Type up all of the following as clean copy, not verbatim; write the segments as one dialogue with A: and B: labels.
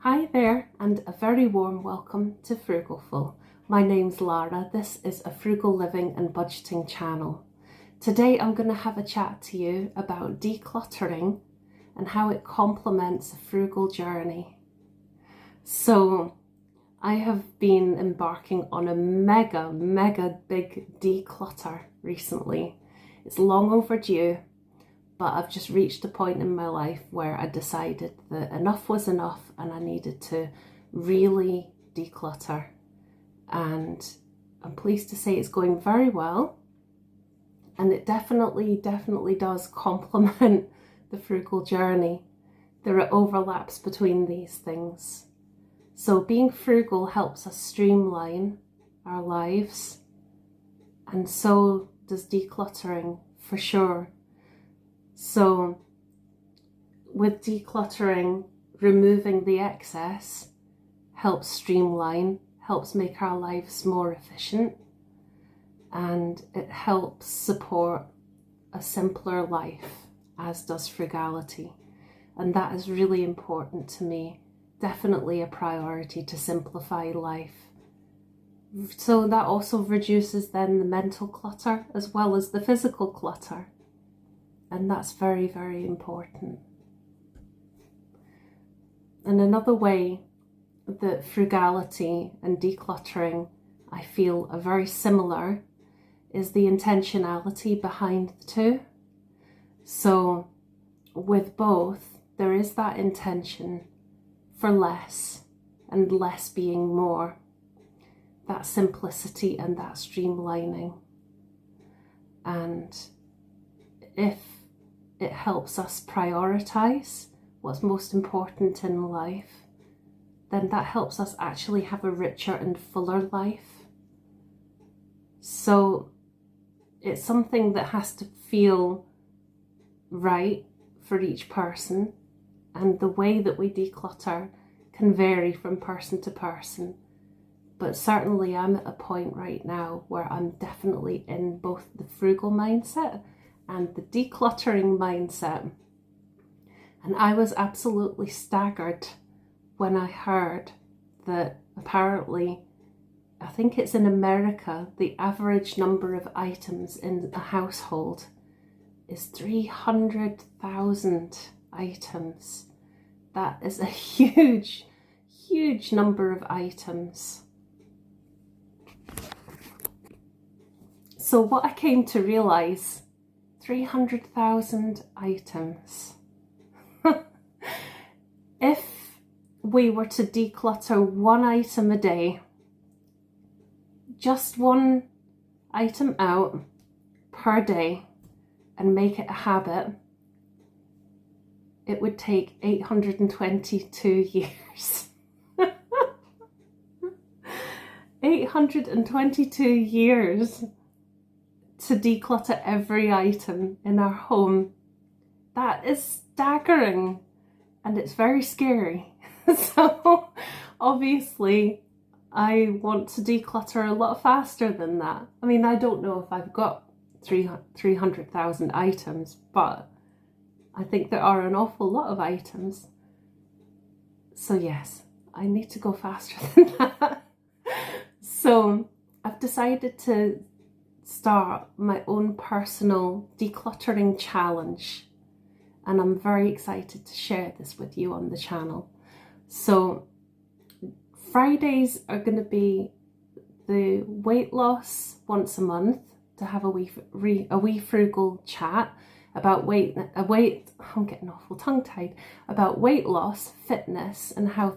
A: Hi there, and a very warm welcome to Frugalfull. My name's Lara. This is a frugal living and budgeting channel. Today I'm going to have a chat to you about decluttering and how it complements a frugal journey. So I have been embarking on a mega big declutter recently. It's long overdue, but I've just reached a point in my life where I decided that enough was enough and I needed to really declutter. And I'm pleased to say it's going very well. And it definitely does complement the frugal journey. There are overlaps between these things. So being frugal helps us streamline our lives. And so does decluttering, for sure. So with decluttering, removing the excess helps streamline, helps make our lives more efficient, and it helps support a simpler life, as does frugality. And that is really important to me, definitely a priority to simplify life. So that also reduces then the mental clutter as well as the physical clutter. And that's very important. And another way that frugality and decluttering, I feel, are very similar is the intentionality behind the two. So with both, there is that intention for less and less being more, that simplicity and that streamlining. And if it helps us prioritize what's most important in life, then that helps us actually have a richer and fuller life. So it's something that has to feel right for each person, and the way that we declutter can vary from person to person. But certainly I'm at a point right now where I'm definitely in both the frugal mindset and the decluttering mindset. And I was absolutely staggered when I heard that apparently, I think it's in America, the average number of items in a household is 300,000 items. That is a huge number of items. So what I came to realize, 300,000 items. If we were to declutter one item a day, just one item out per day, and make it a habit, it would take 822 years. 822 years to declutter every item in our home. That is staggering, and it's very scary. So obviously I want to declutter a lot faster than that. I mean, I don't know if I've got 300,000 items, but I think there are an awful lot of items. So yes, I need to go faster than that. So I've decided to start my own personal decluttering challenge, and I'm very excited to share this with you on the channel. So Fridays are going to be the weight loss once a month, to have a wee frugal chat about I'm getting awful tongue-tied, about weight loss, fitness, and how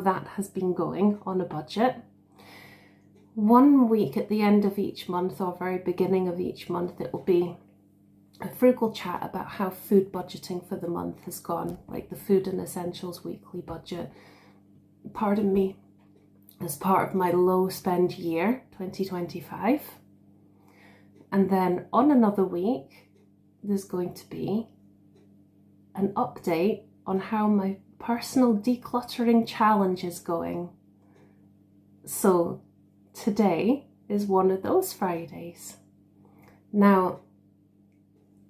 A: that has been going on a budget. 1 week at the end of each month, or very beginning of each month, it will be a frugal chat about how food budgeting for the month has gone, like the food and essentials weekly budget, pardon me, as part of my low spend year 2025. And then on another week, there's going to be an update on how my personal decluttering challenge is going. So today is one of those Fridays. Now,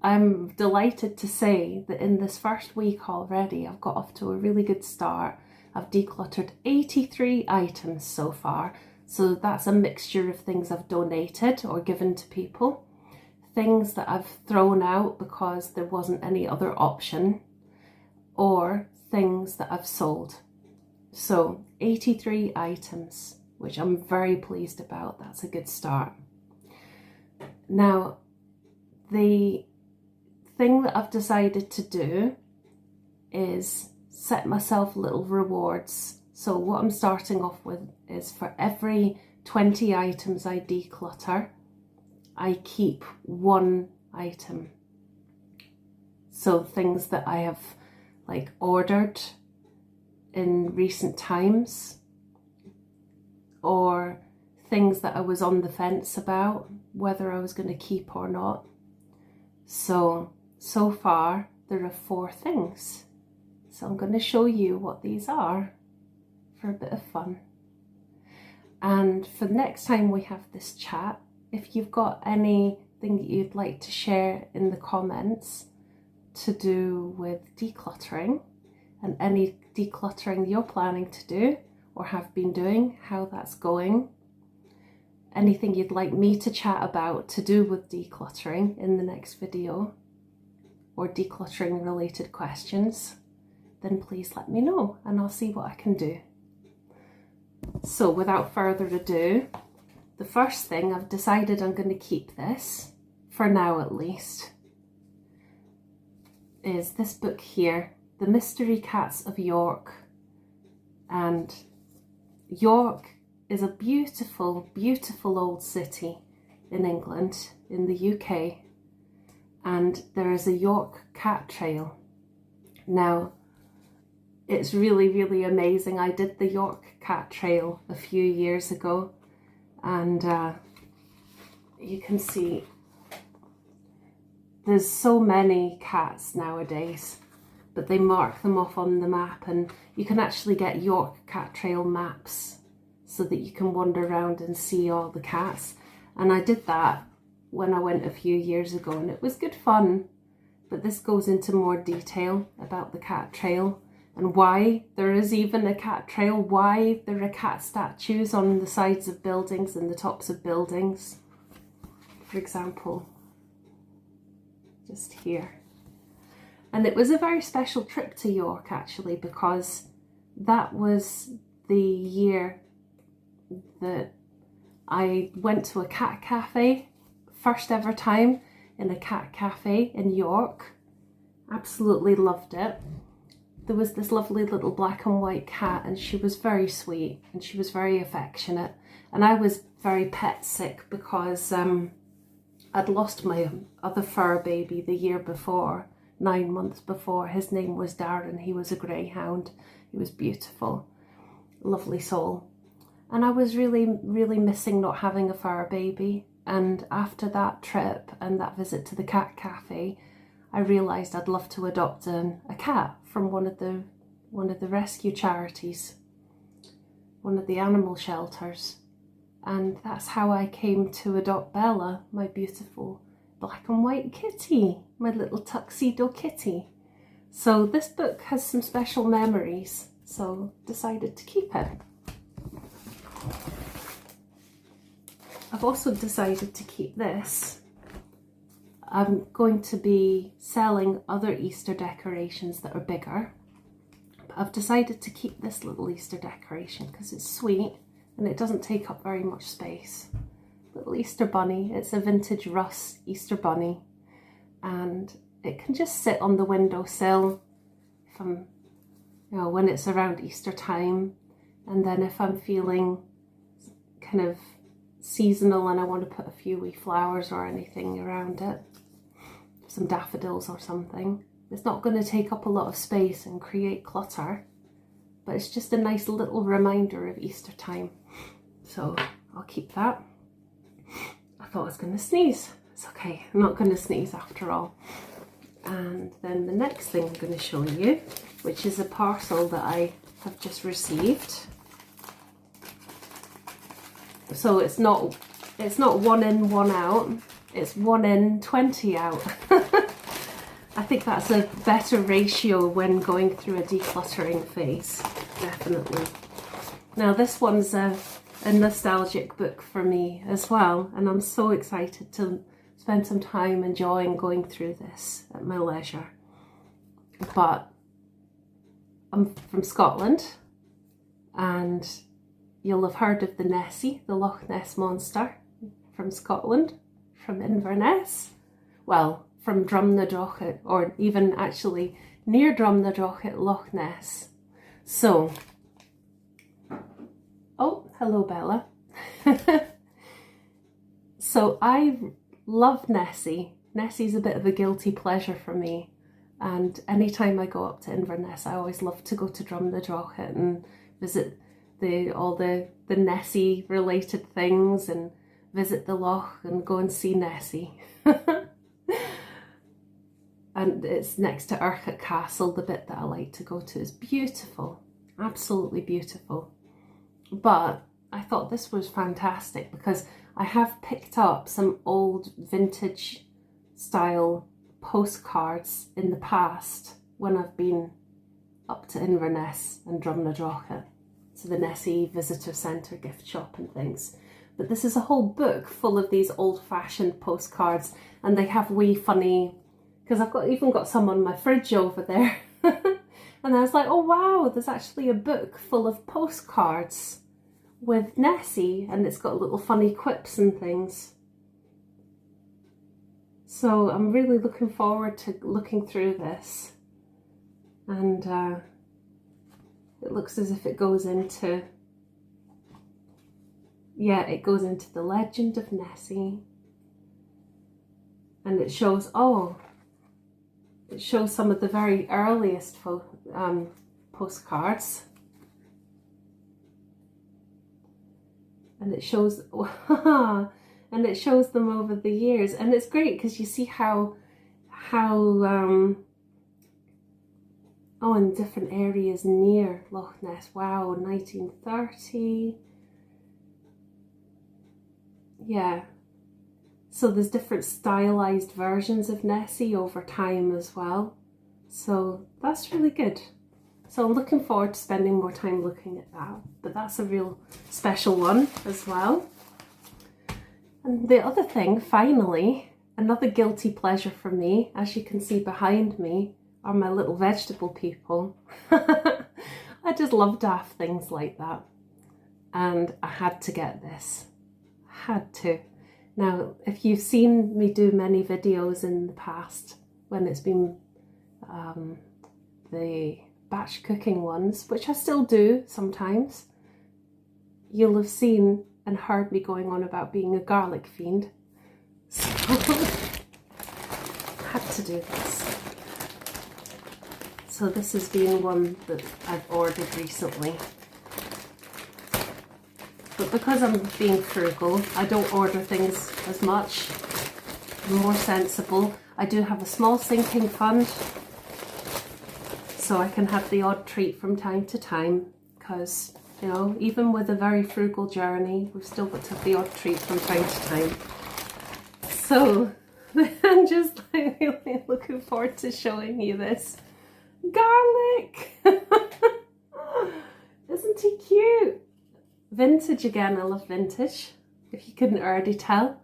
A: I'm delighted to say that in this first week already, I've got off to a really good start. I've decluttered 83 items so far. So that's a mixture of things I've donated or given to people, things that I've thrown out because there wasn't any other option, or things that I've sold. So 83 items, which I'm very pleased about. That's a good start. Now, the thing that I've decided to do is set myself little rewards. So what I'm starting off with is for every 20 items I declutter, I keep one item. So things that I have like ordered in recent times, or things that I was on the fence about whether I was going to keep or not. So far there are 4 things. So I'm going to show you what these are for a bit of fun. And for the next time we have this chat, if you've got anything that you'd like to share in the comments to do with decluttering, and any decluttering you're planning to do or have been doing, how that's going, anything you'd like me to chat about to do with decluttering in the next video, or decluttering related questions, then please let me know and I'll see what I can do. So without further ado, the first thing, I've decided I'm going to keep this, for now at least, is this book here, The Mystery Cats of York. And York is a beautiful, beautiful old city in England, in the UK. And there is a York cat trail. Now, it's really, really amazing. I did the York cat trail a few years ago, and you can see there's so many cats nowadays, but they mark them off on the map, and you can actually get York cat trail maps so that you can wander around and see all the cats. And I did that when I went a few years ago, and it was good fun. But this goes into more detail about the cat trail and why there is even a cat trail, why there are cat statues on the sides of buildings and the tops of buildings. For example, just here. And it was a very special trip to York actually, because that was the year that I went to a cat cafe, first ever time in a cat cafe in York. Absolutely loved it. There was this lovely little black and white cat, and she was very sweet and she was very affectionate. And I was very pet sick because I'd lost my other fur baby the year before, 9 months before. His name was Darren. He was a greyhound. He was beautiful, lovely soul. And I was really, really missing not having a fur baby. And after that trip and that visit to the cat cafe, I realised I'd love to adopt a cat from one of the rescue charities, one of the animal shelters. And that's how I came to adopt Bella, my beautiful black and white kitty, my little tuxedo kitty. So this book has some special memories, so decided to keep it. I've also decided to keep this. I'm going to be selling other Easter decorations that are bigger, but I've decided to keep this little Easter decoration because it's sweet and it doesn't take up very much space. Little Easter bunny. It's a vintage Russ Easter bunny, and it can just sit on the windowsill if I'm, when it's around Easter time, and then if I'm feeling kind of seasonal and I want to put a few wee flowers or anything around it, some daffodils or something. It's not going to take up a lot of space and create clutter, but it's just a nice little reminder of Easter time. So I'll keep that. I thought I was going to sneeze. It's okay, I'm not going to sneeze after all. And then the next thing I'm going to show you, which is a parcel that I have just received. So it's not 1 in, 1 out. It's 1 in, 20 out. I think that's a better ratio when going through a decluttering phase. definitely. Now this one's a nostalgic book for me as well, and I'm so excited to spend some time enjoying going through this at my leisure. But I'm from Scotland, and you'll have heard of the Nessie, the Loch Ness Monster, from Scotland, from Inverness. Well, from Drumnadrochit, or even actually near Drumnadrochit, Loch Ness. So, oh, hello Bella. So I love Nessie. Nessie's a bit of a guilty pleasure for me. And anytime I go up to Inverness, I always love to go to Drumnadrochit and visit all the Nessie related things and visit the loch and go and see Nessie. And it's next to Urquhart Castle, the bit that I like to go to. Is beautiful, absolutely beautiful. But I thought this was fantastic because I have picked up some old vintage style postcards in the past when I've been up to Inverness and Drumnadrochit, so the Nessie Visitor Centre gift shop and things. But this is a whole book full of these old-fashioned postcards, and they have wee funny, because I've even got some on my fridge over there. And I was like, oh wow, there's actually a book full of postcards with Nessie, and it's got little funny quips and things. So I'm really looking forward to looking through this. And it looks as if it goes into, yeah, it goes into the legend of Nessie. And it shows, oh, it shows some of the very earliest postcards. And it shows, and it shows them over the years. And it's great because you see how in different areas near Loch Ness. Wow, 1930. Yeah. So there's different stylized versions of Nessie over time as well. So that's really good. So I'm looking forward to spending more time looking at that. But that's a real special one as well. And the other thing, finally, another guilty pleasure for me, as you can see behind me, are my little vegetable people. I just love daft things like that. And I had to get this. Had to. Now, if you've seen me do many videos in the past, when it's been the batch cooking ones, which I still do sometimes, you'll have seen and heard me going on about being a garlic fiend. So, I had to do this. So this has been one that I've ordered recently. But because I'm being frugal, I don't order things as much. I'm more sensible. I do have a small sinking fund, so I can have the odd treat from time to time, because, you know, even with a very frugal journey, we've still got to have the odd treat from time to time. So I'm just like really looking forward to showing you this. Garlic! Isn't he cute? Vintage again, I love vintage, if you couldn't already tell.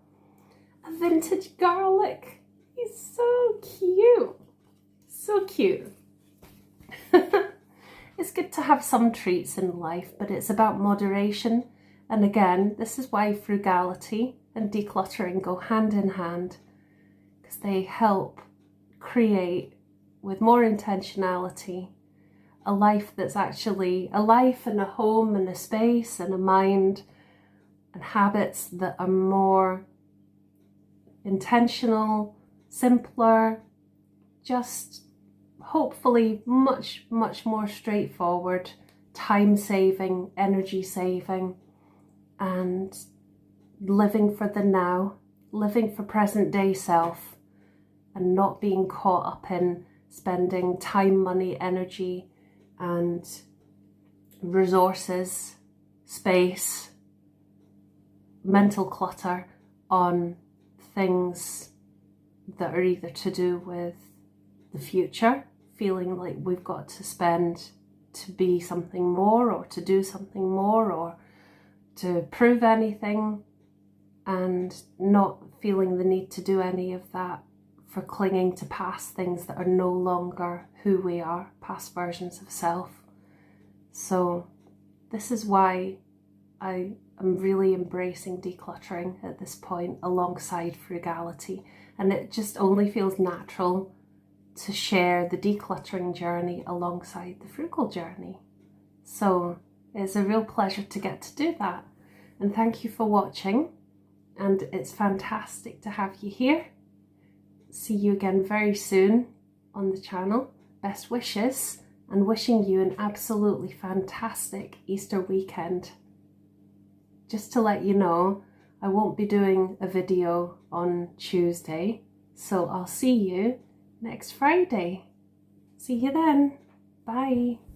A: A vintage garlic. He's so cute. So cute. It's good to have some treats in life, but it's about moderation. And again, this is why frugality and decluttering go hand in hand, because they help create, with more intentionality, a life that's actually a life and a home and a space and a mind and habits that are more intentional, simpler, just hopefully much more straightforward, time saving, energy saving, and living for the now, living for present day self, and not being caught up in spending time, money, energy and resources, space, mental clutter on things that are either to do with the future, feeling like we've got to spend to be something more or to do something more or to prove anything, and not feeling the need to do any of that for clinging to past things that are no longer who we are, past versions of self. So this is why I am really embracing decluttering at this point alongside frugality, and it just only feels natural to share the decluttering journey alongside the frugal journey. So it's a real pleasure to get to do that, and thank you for watching, and it's fantastic to have you here. See you again very soon on the channel. Best wishes, and wishing you an absolutely fantastic Easter weekend. Just to let you know, I won't be doing a video on Tuesday, so I'll see you next Friday. See you then. Bye.